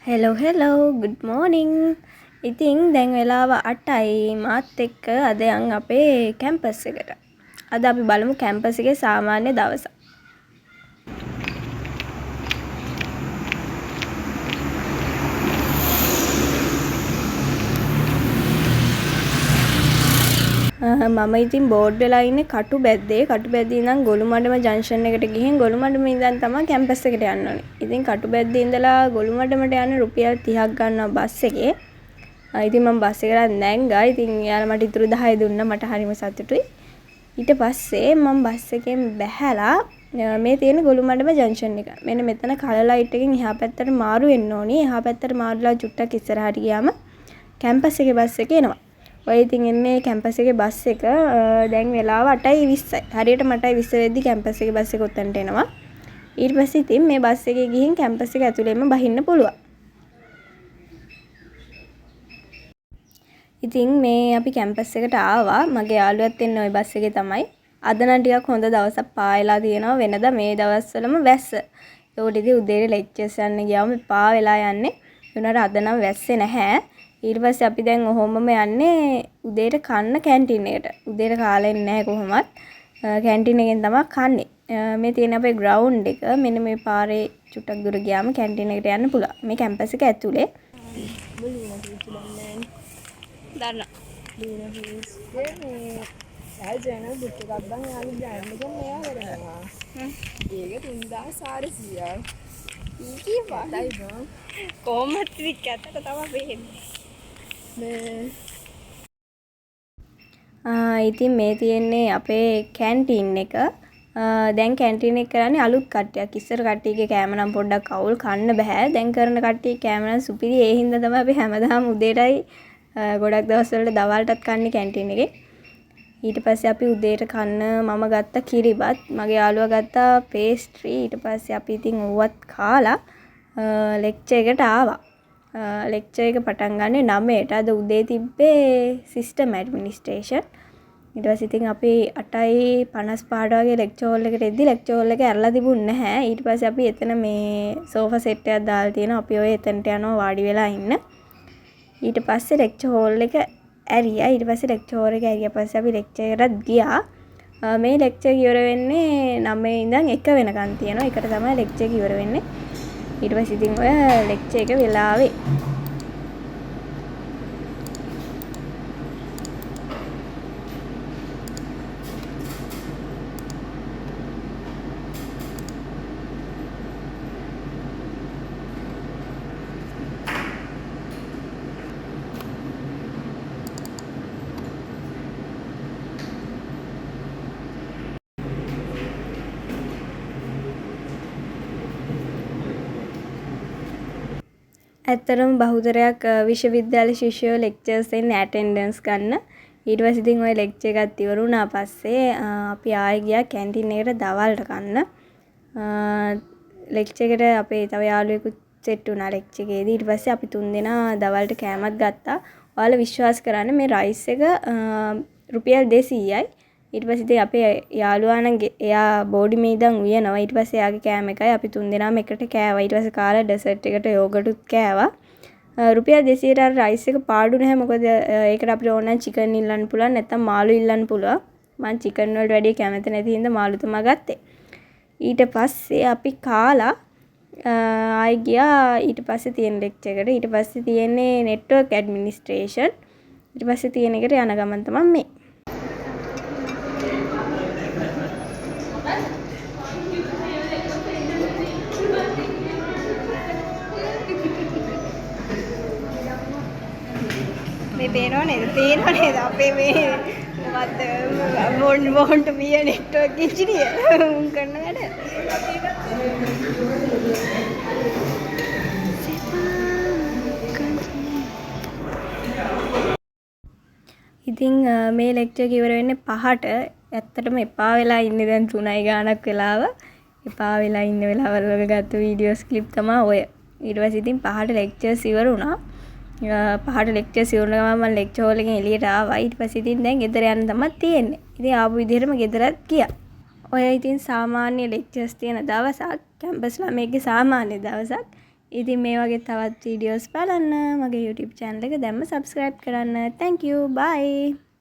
Hello good morning. ඉතින් දැන් වෙලාව 8යි මාත් එක්ක අද යන් අපේ කැම්පස් එකට. අද අපි බලමු කැම්පස් එකේ සාමාන්‍ය දවසක්. මම ඉතින් බෝඩ් වෙලා ඉන්නේ කටුබැද්දේ ඉඳන් ගොළුමඩම ජංක්ෂන් එකට ගිහින් ගොළුමඩම ඉඳන් තමයි කැම්පස් එකට යන්න ඕනේ. ඉතින් කටුබැද්දේ ඉඳලා ගොළුමඩමට යන්න රුපියල් 30ක් ගන්නවා බස් එකේ. ඉතින් මම බස් එකට නැංගා. ඉතින් යාළුවා මට ඉතුරු 10 දුන්නා. මට හරිම සතුටුයි. ඊට පස්සේ මම බස් එකෙන් බැහැලා මේ තියෙන ගොළුමඩම ජංක්ෂන් එක. මෙන්න මෙතන කලර් ලයිට් එකෙන් එහා පැත්තට මාරු වෙන්න ඕනේ. එහා පැත්තට මාරුලා චුට්ටක් ඉස්සරහට ගියාම කැම්පස් එකේ බස් එක එනවා. ඔය ඉතින් එන්නේ කැම්පස් එකේ බස් එක. දැන් වෙලාව 8:20යි. හරියටම 8:20 වෙද්දි කැම්පස් එකේ බස් එක උත්තන්ට එනවා. ඊට පස්සේ ඉතින් මේ බස් එකේ ගිහින් කැම්පස් එක ඇතුළේම බහින්න පුළුවන්. ඉතින් මේ අපි කැම්පස් එකට ආවා. මගේ යාළුවත් එන්නේ ওই බස් එකේ තමයි. අද නම් ටිකක් හොඳ දවසක් පායලා තියෙනවා. වෙනදා මේ දවස්වලම වැස්ස. ඒකට ඉතින් උදේට ලෙක්චර්ස් යන්න ගියාම පා වෙලා යන්නේ. උනාට අද නම් වැස්සේ නැහැ. ඊට පස්සේ අපි දැන් ඔහොමම යන්නේ උදේට කන්න කැන්ටින් එකට. උදේට කාලෙ නැහැ කොහොමත්. කැන්ටින් එකෙන් තමයි කන්නේ. මේ තියෙන අපේ ග්‍රවුන්ඩ් එක. මෙන්න මේ පාරේ චුට්ටක් දුර ගියාම කැන්ටින් එකට යන්න පුළුවන්. මේ කැම්පස් එක ඇතුලේ. දන්න. ජන බුට්ට කබ්බන් යාගේ බ්‍රෑන්ඩ් එකෙන් මෙයා කරනවා. ඒක 3600ක්. ඊකී වලයි බං. කොහොමද ටික ඇත්තට තමයි වෙන්නේ. ඉතින් මේ තියෙන්නේ අපේ කැන්ටින් එක. දැන් කැන්ටින් එක කරන්නේ අලුත් කට්ටියක්. ඉස්සර කට්ටියගේ කෑම නම් පොඩ්ඩක් අවුල් කන්න බෑ. දැන් කරන කට්ටිය කෑම නම් සුපිරි. ඒ හින්දා තමයි අපි හැමදාම උදේටයි ගොඩක් දවස්වලට දවල්ටත් කන්නේ කැන්ටින් එකේ. ඊට පස්සේ අපි උදේට කන්න මම ගත්ත කිරිබත්, මගේ යාළුවා ගත්තා පේස්ට්‍රි. ඊට පස්සේ අපි ඉතින් ඕවත් කාලා ලෙක්චර් එකට ආවා. ලෙක්චර් එක පටන් ගන්නේ 9ට. අද උදේ තිබ්බේ සිස්ටම් ඇඩ්මිනිස්ට්‍රේෂන්. ඊට පස්සේ ඉතින් අපි 8:55ට වගේ ලෙක්චර් හෝල් එකට එද්දි ලෙක්චර් හෝල් එක ඇරලා තිබුණ නැහැ. ඊට පස්සේ අපි එතන මේ සෝෆා සෙට් එකක් දාලා තියෙනවා. අපි ඔය එතනට යනවා වාඩි වෙලා ඉන්න. ඊට පස්සේ ලෙක්චර් හෝල් එක ඇරියා. ඊට පස්සේ ලෙක්චර් හෝල් එක ඇරියා පස්සේ අපි ලෙක්චර් එකටත් ගියා. මේ ලෙක්චර් ඉවර වෙන්නේ 9 ඉඳන් 1 වෙනකන් තියෙනවා. ඒකට තමයි ලෙක්චර් එක ඉවර වෙන්නේ. ඊට පස්සේ ඉතින් ඔය ලෙක්චර් එක වෙලාවේ ඇත්තටම බහුතරයක් විශ්වවිද්‍යාල ශිෂ්‍යයෝ ලෙක්චර්ස් එන්නේ ඇටෙන්ඩන්ස් ගන්න. ඊට පස්සේ ඉතින් ওই ලෙක්චර් එකත් ඉවර වුණා පස්සේ අපි ආයෙ ගියා කැන්ටින් එකට දවල්ට කන්න. ලෙක්චර් එකට අපේ තව යාළුවෙකුත් සෙට් වුණා ලෙක්චර් එකේදී. ඊට පස්සේ අපි තුන් දෙනා දවල්ට කෑමත් ගත්තා. ඔයාලා විශ්වාස කරන්න මේ රයිස් එක රුපියල් 200යි. ඊට පස්සේ ඉතින් අපේ යාළුවා නම් එයා බෝඩිමේ ඉඳන් උයනවා. ඊට පස්සේ එයාගේ කෑම එකයි අපි තුන් දෙනාම එකට කෑවා. ඊට පස්සේ කාලා ඩෙසර්ට් එකට යෝගට්ුත් කෑවා. රුපියල් 200ට අර රයිස් එක පාඩු නැහැ. මොකද ඒකට අපිට ඕන නම් චිකන් ඉල්ලන්න පුළුවන් නැත්නම් මාළු ඉල්ලන්න පුළුවන්. මම චිකන් වලට වැඩිය කැමති නැති හින්දා මාළු තමයි ගත්තේ. ඊට පස්සේ අපි කාලා ආයි ගියා ඊට පස්සේ තියෙන ලෙක්චර් එකට. ඊට පස්සේ තියෙන්නේ නෙට්වර්ක් ඇඩ්මිනිස්ට්‍රේෂන්. ඊට පස්සේ තියෙන එකට යන ගමන් තමයි මේ. මේ පේනව නේද අපේ මේ මොකද්ද want to be a network engineer උන් කරන වැඩ. ඉතින් මේ ලෙක්චර් එක ඉවර වෙන්නේ 5ට. ඇත්තටම එපා වෙලා ඉන්නේ දැන් 3යි ගානක් වෙලාව. එපා වෙලා ඉන්න වෙලාවල් වල ගත්ත වීඩියෝස් ක්ලිප් තමයි ඔය. ඊට පස්සේ ඉතින් 5ට ලෙක්චර්ස් ඉවර වුණා. 5ට ලෙක්චර්ස් ඉවර වුණාම මම ලෙක්චර් හෝල් එකෙන් එළියට ආවා. ඊට පස්සේ ඉතින් දැන් ගෙදර යන්න තමයි තියෙන්නේ. ඉතින් ආපු විදිහටම ගෙදරත් ගියා. ඔය ඉතින් සාමාන්‍ය ලෙක්චර්ස් තියෙන දවසක් කැම්පස් ළමයිගේ සාමාන්‍ය දවසක්. ඉතින් මේ වගේ තවත් වීඩියෝස් බලන්න මගේ YouTube channel එක දැම්ම subscribe කරන්න. Thank you. Bye.